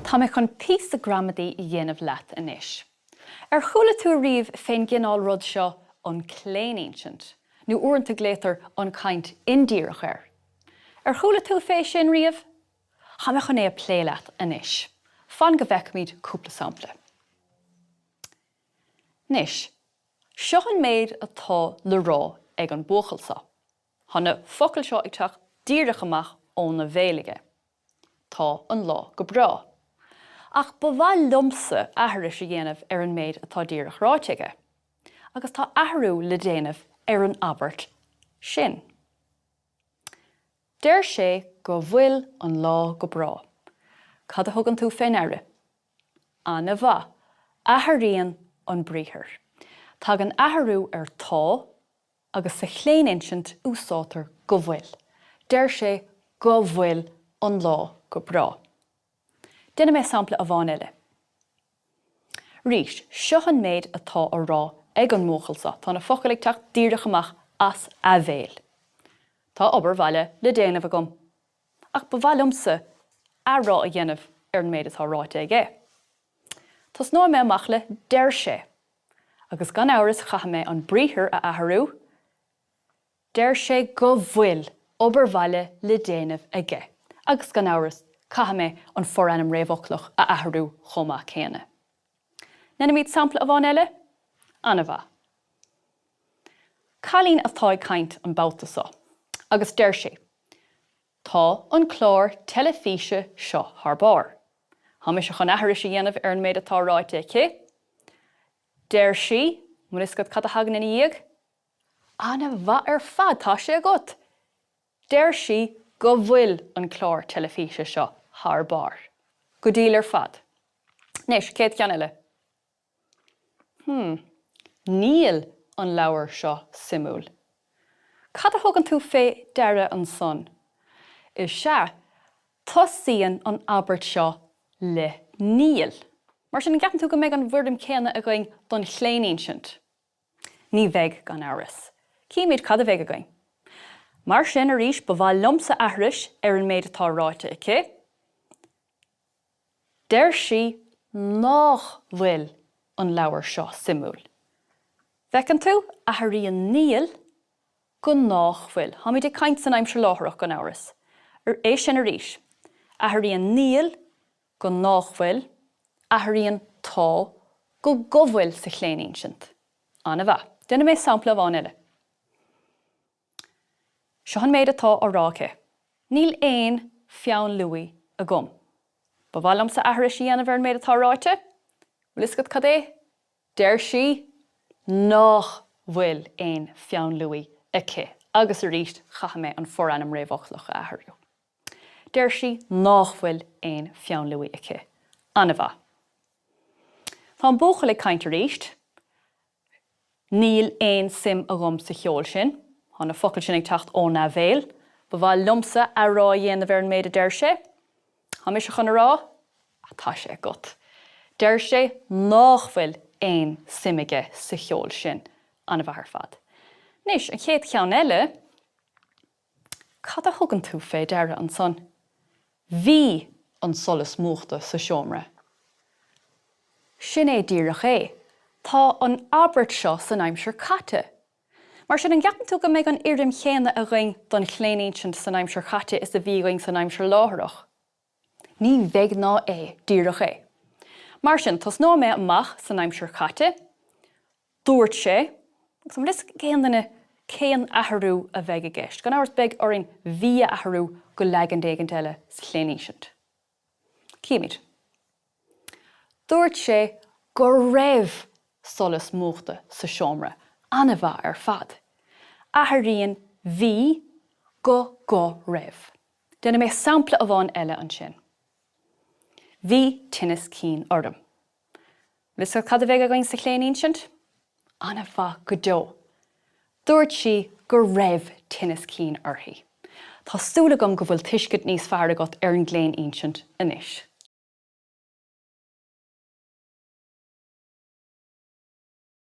Tá me chun pís a Gramadaí I dhéanamh leat inis. Cúla4 riamh féin gcinál rud seo an claoininsint, nó uaireanta gléitar an Caint Indíreach. Cúla4 fé sin riamh, cha me chun é a plé leat inis. Fan go bhfeic míad cúpla sampla. Nis, seo an méid atá le rá ag an bóchalsa. Hanna focail seo ag teach díreach amach ón na bhéalige. Tá an lá go brá. Ach ba bhfuil liomsa athras a dhéanamh an méid atá díreach ráiteige. Agus tá athrú le dhéanamh an abairt sin. Deir sé go bhfuil an lá go brá. Cad a thugann tú féin aire? Anna bha, athraíonn an mbriathar. Tá an athrú tá agus sa claoininsint úsátar go bhfuil. Deir sé go bhfuil an lá go brá. Déanamh mé sampla a bhain eile. Rís, seo an méid atá a rá ag an móchalsa, tá na focail ag teach díreach amach as a bhéal. Tá obair bhaile le déanamh agam. Ach ba bhfuil liomsa a rá a dhéanamh an méid atá ráite aige. Tás ná mé amach le deir sé. Agus gan áras chaithe mé an mbriathar a athrú, deir sé go bhfuil obair bhaile le déanamh aige. Agus gan áras chaithe mé an forannam réamhochlach a athrú chomá céanna. Nena míad sampla a bhain eile? Anna bha. Cailín atá Caint an báltasa, agus deir sé. Tá an chlár telefíse seo tharbár. Hamis a chun athras a dhéanamh an méid atá ráite aici. Deir sí, mar is go cad a hagan in íag. Anna bha fad tá sé agat. Deir sí go bhfuil an chlár telefíse seo tharbár. Go díl fad. Nis, céad ceann eile. Níl an leabhar seo simúl. Cad a thugann tú fé deire an son? Is se, tosaíonn an abairt seo le níl. Mar sin ceapan tú go méid an bhfuirdim céanna a going don claoininsint. Ní bheith gan áras. Cíimiid cad a bheith a going. Mar sin a rís ba bhfuil liomsa athras an méid atá ráite aici. Deir sí nach bhfuil an leabhar seo simúl. Bhecinn tú athraíonn níl go nach bhfuil. Haimid ag caint san aimsir láthreach gan áras. É sin a rís. Athraíonn níl go nach bhfuil, athraíonn tá go bhfuil sa claoininsint. Anna bha. Déanamh mé sampla a bhain eile. Seo an méid atá á ráce. Níl éon feann luaí a gom. Ba bhfuil liomsa athras a dhéanamh an méid atá ráite? Bhfuil is go cad é? Deir sí nach bhfuil éon feann luaí aici. Agus a rís chaithe mé an forannam réamhochlach a athrú. Deir sí nach bhfuil éon feann luaí aici. Anna bha. Tá an bócail ag Caint a ríist. Níl éon sim a gom sa cheol sin. Hanna focail sin ag teacht ón na bhéal. Ba bhfuil liomsa a rá dhéanamh an méid a deir sé. Hamis a chun a rá? Tá sé agat. Deir sé nach bhfuil éon simige sa cheol sin. Anna bha ar fad. Nis, an chéad ceann eile, cad a thugann tú fé deire an son? Bhí an solas móachta sa seomra. Sin é díreach é. Tá an abairt seo san aimsir chaite. Mar sin an gceapan tú go méid an iardim chéanna a ring don claoininsint san aimsir chaite is a bhí ring san aimsir láthreach. Ní bheith ná é díreach é. Mar sin, tás ná mé amach san aimsir chaite, dúirt sé, agus an ris céanna céan athrú a bheith a gceist. Gan áras beag orin bhí athrú go legan dégan eile sa claoininsint. Cíimiid. Dúirt sé go raibh solas móachta sa seomra. Anna bha ar fad. Athraíonn bhí go raibh. Déanamh mé sampla a bhain eile an sin. Bhí tinnis cín orm. Lis go cad a bheith a going sa claoininsint? Anna bha go dó. Dúirt sí go raibh tinnis cín orthaí. Tá súla gom go bhfuil tuiscint níos fearr agat ar an claoininsint inis.